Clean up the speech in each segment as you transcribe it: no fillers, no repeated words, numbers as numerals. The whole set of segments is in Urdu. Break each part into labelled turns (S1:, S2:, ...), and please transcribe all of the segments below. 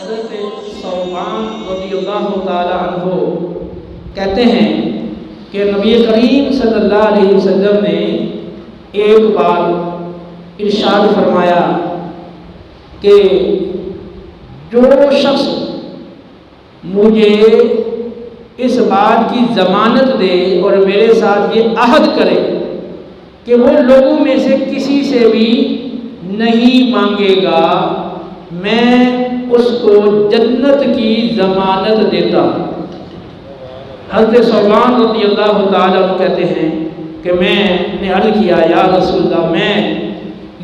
S1: حضرت ثوبان رضی اللہ تعالی عنہ کہتے ہیں کہ نبی کریم صلی اللہ علیہ وسلم نے ایک بار ارشاد فرمایا کہ جو شخص مجھے اس بات کی ضمانت دے اور میرے ساتھ یہ عہد کرے کہ وہ لوگوں میں سے کسی سے بھی نہیں مانگے گا، میں اس کو جنت کی ضمانت دیتا ہوں۔ حضرت ثوبان رضی اللہ تعالیٰ عنہ کہتے ہیں کہ میں نے عرض کیا یا رسول اللہ، میں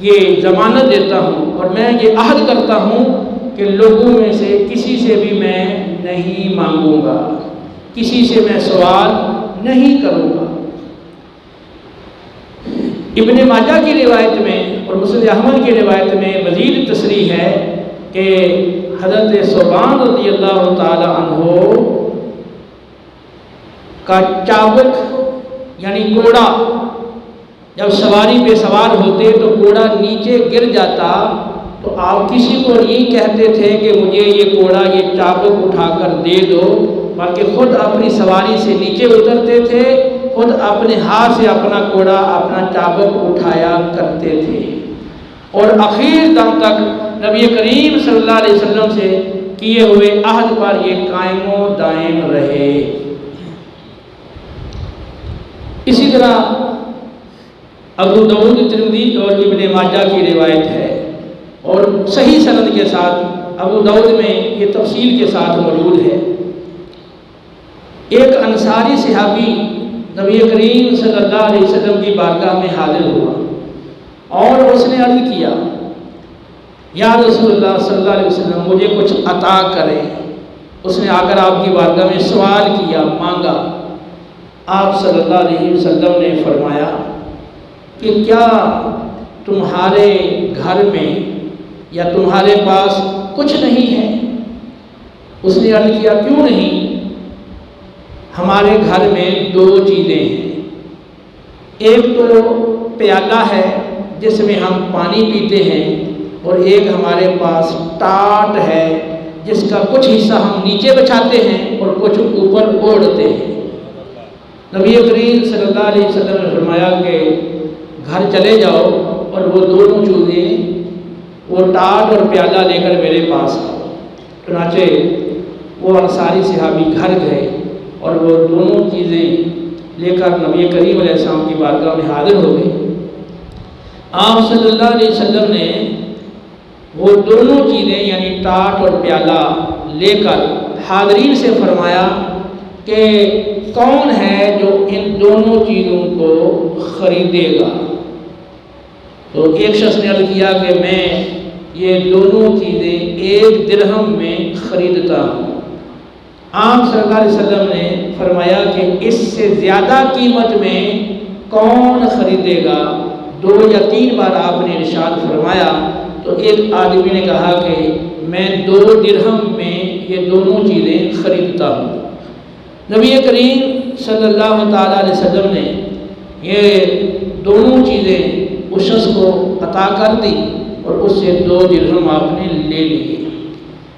S1: یہ ضمانت دیتا ہوں اور میں یہ عہد کرتا ہوں کہ لوگوں میں سے کسی سے بھی میں نہیں مانگوں گا، کسی سے میں سوال نہیں کروں گا۔ ابن ماجہ کی روایت میں اور مسند احمد کی روایت میں مزید تصریح ہے کہ حضرت ثوبان رضی اللہ تعالی عنہ کا چابک یعنی گھوڑا جب سواری پہ سوار ہوتے تو گھوڑا نیچے گر جاتا تو آپ کسی کو نہیں کہتے تھے کہ مجھے یہ گھوڑا یہ چابک اٹھا کر دے دو، بلکہ خود اپنی سواری سے نیچے اترتے تھے، خود اپنے ہاتھ سے اپنا گھوڑا اپنا چابک اٹھایا کرتے تھے اور آخر دم تک نبی کریم صلی اللہ علیہ وسلم سے کیے ہوئے عہد پر یہ قائم و دائم رہے۔ اسی طرح ابو داؤد ترمذی اور ابن ماجہ کی روایت ہے اور صحیح سند کے ساتھ ابو داؤد میں یہ تفصیل کے ساتھ موجود ہے۔ ایک انصاری صحابی نبی کریم صلی اللہ علیہ وسلم کی بارگاہ میں حاضر ہوا اور اس نے عرض کیا یا رسول اللہ صلی اللہ علیہ وسلم مجھے کچھ عطا کریں۔ اس نے آ کر آپ کی بارگاہ میں سوال کیا، مانگا۔ آپ صلی اللہ علیہ وسلم نے فرمایا کہ کیا تمہارے گھر میں یا تمہارے پاس کچھ نہیں ہے؟ اس نے عرض کیا کیوں نہیں؟ ہمارے گھر میں دو چیزیں ہیں، ایک تو پیالہ ہے جس میں ہم پانی پیتے ہیں اور ایک ہمارے پاس ٹاٹ ہے جس کا کچھ حصہ ہم نیچے بچھاتے ہیں اور کچھ اوپر اوڑھتے ہیں۔ نبی کریم صلی اللہ علیہ وسلم نے فرمایا کہ گھر چلے جاؤ اور وہ دونوں چیزیں وہ ٹاٹ اور پیالہ لے کر میرے پاس آؤ۔ چنانچہ وہ انصاری صحابی گھر گئے اور وہ دونوں چیزیں لے کر نبی کریم علیہ السلام کی بارگاہ میں حاضر ہو گئے۔ آپ صلی اللہ علیہ وسلم نے وہ دونوں چیزیں یعنی ٹاٹ اور پیالہ لے کر حاضرین سے فرمایا کہ کون ہے جو ان دونوں چیزوں کو خریدے گا؟ تو ایک شخص نے عرض کیا کہ میں یہ دونوں چیزیں 1 درہم میں خریدتا ہوں۔ آپ صلی اللہ علیہ وسلم نے فرمایا کہ اس سے زیادہ قیمت میں کون خریدے گا؟ 2 یا 3 بار آپ نے ارشاد فرمایا تو ایک آدمی نے کہا کہ میں 2 درہم میں یہ دونوں چیزیں خریدتا ہوں۔ نبی کریم صلی اللہ تعالیٰ علیہ وسلم نے یہ دونوں چیزیں اس شخص کو عطا کر دی اور اس سے 2 درہم آپ نے لے لیے۔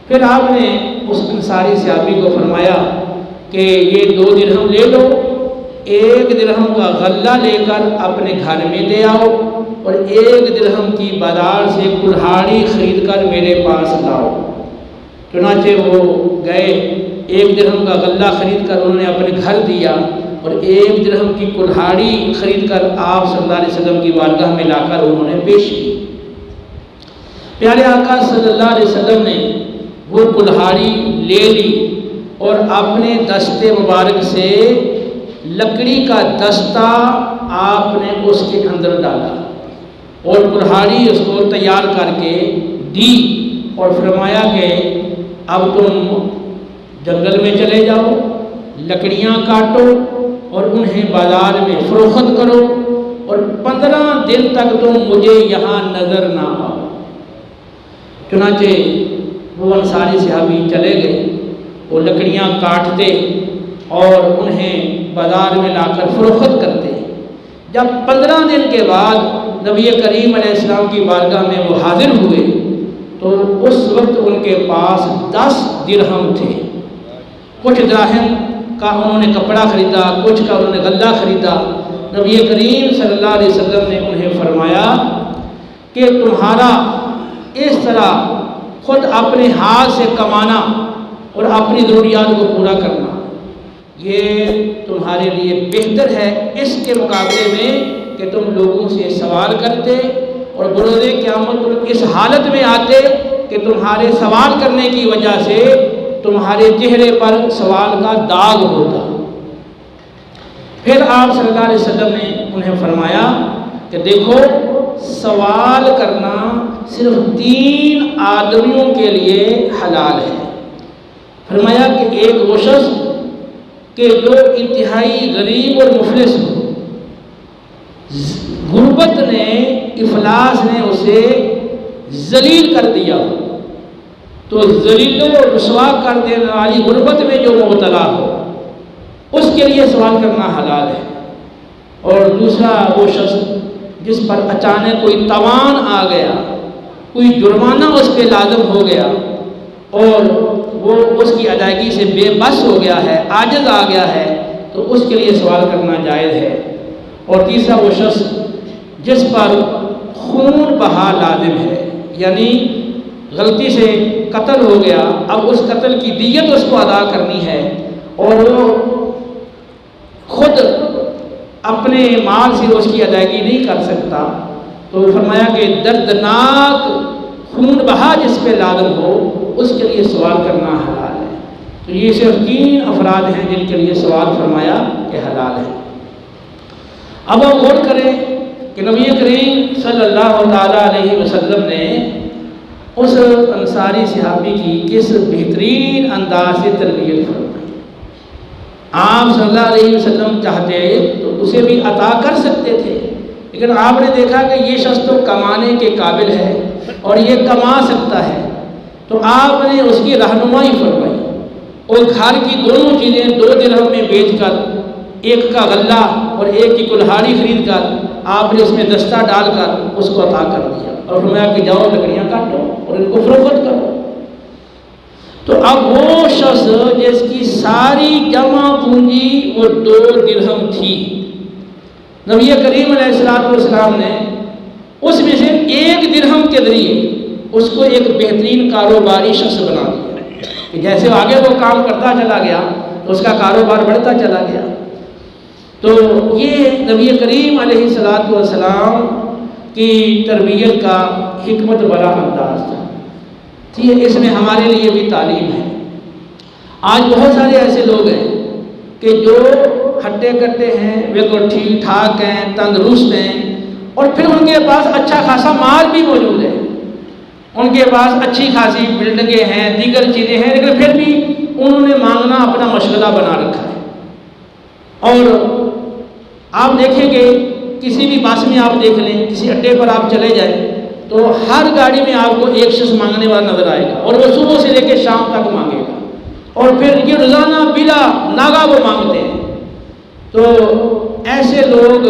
S1: پھر آپ نے اس انصاری صحابی کو فرمایا کہ یہ 2 درہم لے لو، 1 درہم کا غلہ لے کر اپنے گھر میں دے آؤ اور 1 درہم کی بازار سے کلہاڑی خرید کر میرے پاس لاؤ۔ چنانچہ وہ گئے، 1 درہم کا غلہ خرید کر انہوں نے اپنے گھر دیا اور 1 درہم کی کلہاڑی خرید کر آپ صلی اللہ علیہ وسلم کی بارگاہ میں لا کر انہوں نے پیش کی۔ پیارے آقا صلی اللہ علیہ وسلم نے وہ کلہاڑی لے لی اور اپنے دستے مبارک سے لکڑی کا دستہ آپ نے اس کے اندر ڈالا اور کلہاڑی اس کو تیار کر کے دی اور فرمایا کہ اب تم جنگل میں چلے جاؤ، لکڑیاں کاٹو اور انہیں بازار میں فروخت کرو اور 15 دن تک تم مجھے یہاں نظر نہ آؤ۔ چنانچہ وہ انصاری صحابی چلے گئے، وہ لکڑیاں کاٹتے اور انہیں بازار میں لا کر فروخت کرتے۔ جب 15 دن کے بعد نبی کریم علیہ السلام کی بارگاہ میں وہ حاضر ہوئے تو تو اس وقت ان کے پاس 10 درہم تھے. کچھ دراہم کا انہوں نے کپڑا خریدا، کچھ کا انہوں نے غلہ خریدا. نبی کریم صلی اللہ علیہ وسلم نے انہیں فرمایا کہ تمہارا اس طرح خود اپنے ہاتھ سے کمانا اور اپنی ضروریات کو پورا کرنا یہ تمہارے لیے بہتر ہے اس کے مقابلے میں کہ تم لوگوں سے سوال کرتے اور بروز قیامت تم اس حالت میں آتے کہ تمہارے سوال کرنے کی وجہ سے تمہارے چہرے پر سوال کا داغ ہوتا. پھر آپ صلی اللہ علیہ وسلم نے انہیں فرمایا کہ دیکھو سوال کرنا صرف 3 آدمیوں کے لیے حلال ہے. فرمایا کہ ایک وہ شخص کہ جو انتہائی غریب اور مفلس ہو، غربت نے، افلاس نے اسے ذلیل کر دیا ہو، تو ذلیل و رسوا کر دینے والی غربت میں جو مبتلا ہو اس کے لیے سوال کرنا حلال ہے. اور دوسرا وہ شخص جس پر اچانک کوئی تاوان آ گیا، کوئی جرمانہ اس پہ لازم ہو گیا اور وہ اس کی ادائیگی سے بے بس ہو گیا ہے، عاجز آ گیا ہے، تو اس کے لیے سوال کرنا جائز ہے. اور تیسرا وہ شخص جس پر خون بہا لازم ہے، یعنی غلطی سے قتل ہو گیا، اب اس قتل کی دیت اس کو ادا کرنی ہے اور وہ خود اپنے مال سے اس کی ادائیگی نہیں کر سکتا، تو فرمایا کہ دردناک خون بہا جس پہ لازم ہو اس کے لیے سوال کرنا حلال ہے. تو یہ صرف 3 افراد ہیں جن کے لیے سوال فرمایا کہ حلال ہے. اب ہم غور کریں کہ نبی کریم صلی اللہ تعالیٰ علیہ وسلم نے اس انصاری صحابی کی کس بہترین انداز سے تربیت فرمائی. آپ صلی اللہ علیہ وسلم چاہتے تو اسے بھی عطا کر سکتے تھے، لیکن آپ نے دیکھا کہ یہ شخص تو کمانے کے قابل ہے اور یہ کما سکتا ہے، تو آپ نے اس کی رہنمائی فرمائی اور گھر کی دونوں چیزیں 2 درہم میں بیچ کر، ایک کا غلہ اور ایک کی کلہاڑی خرید کر آپ نے اس میں دستہ ڈال کر اس کو عطا کر دیا اور فرمایا کہ جاؤ لکڑیاں کاٹو اور ان کو فروخت کرو. تو اب وہ شخص جس کی ساری جمع پونجی وہ 2 درہم تھی، نبی کریم علیہ السلام نے اس میں سے 1 درہم کے ذریعے اس کو ایک بہترین کاروباری شخص بنا دیا کہ جیسے آگے وہ کام کرتا چلا گیا تو اس کا کاروبار بڑھتا چلا گیا. تو یہ نبی کریم علیہ السلام کی تربیت کا حکمت بڑا انداز تھا. اس میں ہمارے لیے بھی تعلیم ہے. آج بہت سارے ایسے لوگ ہیں کہ جو ہٹے کٹے ہیں، بالکل ٹھیک ٹھاک ہیں، تندرست ہیں، اور پھر ان کے پاس اچھا خاصا مال بھی موجود ہے، ان کے پاس اچھی خاصی بلڈنگیں ہیں، دیگر چیزیں ہیں، لیکن پھر بھی انہوں نے مانگنا اپنا مشغلہ بنا رکھا ہے. اور آپ دیکھیں کہ کسی بھی بس میں آپ دیکھ لیں، کسی اڈے پر آپ چلے جائیں تو ہر گاڑی میں آپ کو ایک شخص مانگنے والا نظر آئے گا، اور وہ صبح سے لے کے شام تک مانگے گا، اور پھر یہ روزانہ بلا ناغہ وہ مانگتے ہیں. تو ایسے لوگ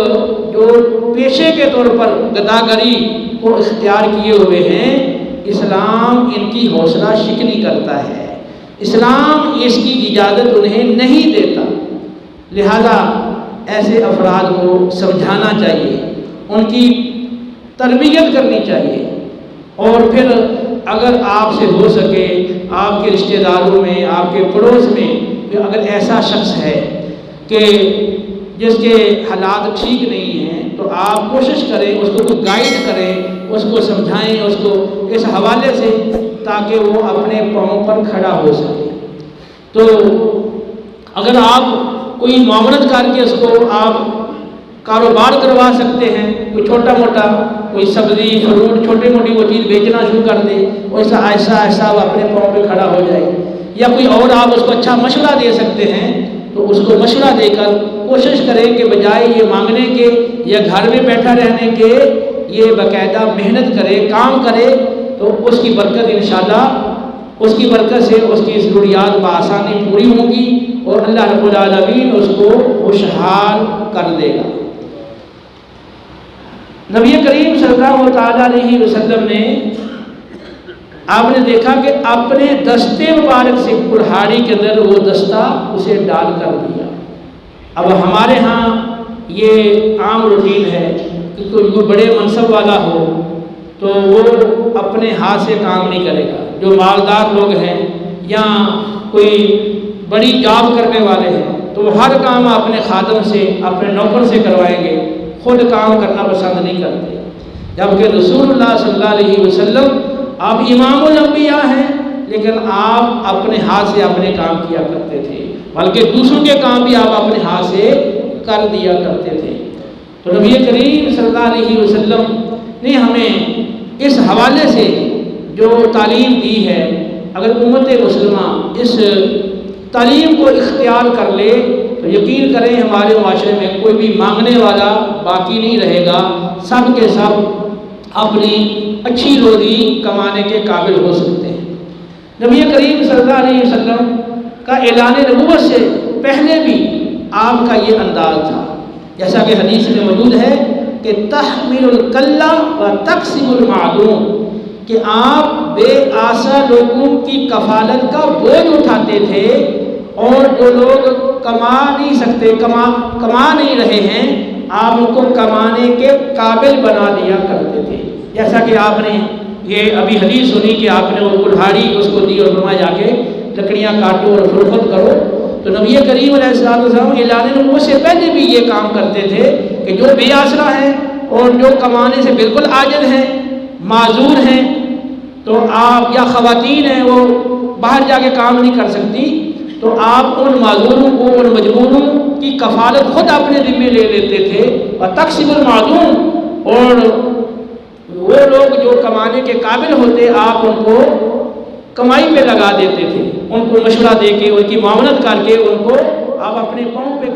S1: جو پیشے کے طور پر گداگری کو اختیار کیے ہوئے ہیں، اسلام ان کی حوصلہ شکنی کرتا ہے، اسلام اس کی اجازت انہیں نہیں دیتا. لہذا ایسے افراد کو سمجھانا چاہیے، ان کی تربیت کرنی چاہیے، اور پھر اگر آپ سے ہو سکے آپ کے رشتہ داروں میں، آپ کے پڑوس میں اگر ایسا شخص ہے کہ جس کے حالات ٹھیک نہیں ہیں، تو آپ کوشش کریں اس کو گائیڈ کریں، اس کو سمجھائیں اس کو اس حوالے سے، تاکہ وہ اپنے پاؤں پر کھڑا ہو سکے. تو اگر آپ کوئی معاونت کر کے اس کو آپ کاروبار کروا سکتے ہیں، کوئی چھوٹا موٹا کوئی سبزی فروٹ چھوٹی موٹی وہ چیز بیچنا شروع کر دے، ویسا ایسا ایسا وہ اپنے پاؤں پہ کھڑا ہو جائے، یا کوئی اور آپ اس کو اچھا مشورہ دے سکتے ہیں تو اس کو مشورہ دے کر کوشش کریں کہ بجائے یہ مانگنے کے یا گھر میں بیٹھا رہنے کے یہ باقاعدہ محنت کرے، کام کرے، تو اس کی برکت انشاءاللہ، اس کی برکت سے اس کی ضروریات بآسانی پوری ہوں گی اور اللہ رب العالمین اس کو خوشحال کر دے گا. نبی کریم صلی اللہ علیہ وسلم نے آپ نے دیکھا کہ اپنے دستے مبارک سے کلہاڑی کے اندر وہ دستہ اسے ڈال کر دیا۔ اب ہمارے ہاں یہ عام روٹین ہے کہ کوئی بڑے منصب والا ہو تو وہ اپنے ہاتھ سے کام نہیں کرے گا۔ جو مالدار لوگ ہیں یا کوئی بڑی جاب کرنے والے ہیں تو وہ ہر کام اپنے خادم سے، اپنے نوکر سے کروائیں گے، خود کام کرنا پسند نہیں کرتے۔ جبکہ رسول اللہ صلی اللہ علیہ وسلم آپ امام الانبیاء ہیں، لیکن آپ اپنے ہاتھ سے اپنے کام کیا کرتے تھے، بلکہ دوسروں کے کام بھی آپ اپنے ہاتھ سے کر دیا کرتے تھے۔ تو نبی کریم صلی اللہ علیہ وسلم نے ہمیں اس حوالے سے جو تعلیم دی ہے، اگر امت مسلمہ اس تعلیم کو اختیار کر لے تو یقین کریں ہمارے معاشرے میں کوئی بھی مانگنے والا باقی نہیں رہے گا، سب کے سب اپنی اچھی روزی کمانے کے قابل ہو سکتے ہیں۔ نبی کریم صلی اللہ علیہ وسلم کا اعلان نبوت سے پہلے بھی آپ کا یہ انداز تھا، جیسا کہ حدیث میں موجود ہے کہ تحمل الکلہ و تقسم المعدوم، کہ آپ بے آسا لوگوں کی کفالت کا بوجھ اٹھاتے تھے، اور جو لوگ کما نہیں سکتے، کما نہیں رہے ہیں، آپ ان کو کمانے کے قابل بنا دیا کرتے تھے۔ جیسا کہ آپ نے یہ ابھی حدیث سنی کہ آپ نے وہ کلہاڑی اس کو دی اور فرمایا جا کے لکڑیاں کاٹو اور فروخت کرو۔ تو نبی کریم علیہ السلام اعلان نبوت سے پہلے بھی یہ کام کرتے تھے کہ جو بے آسرا ہیں اور جو کمانے سے بالکل عاجز ہیں، معذور ہیں، تو آپ یا خواتین ہیں وہ باہر جا کے کام نہیں کر سکتی، تو آپ ان معذوروں کو، ان مجبوروں کی کفالت خود اپنے ذمہ لے لیتے تھے۔ وتقسیم المعدوم، اور وہ لوگ جو کمانے کے قابل ہوتے آپ ان کو کمائی پہ لگا دیتے تھے، ان کو مشورہ دے کے، ان کی معاونت کر کے ان کو آپ اپنے پاؤں پہ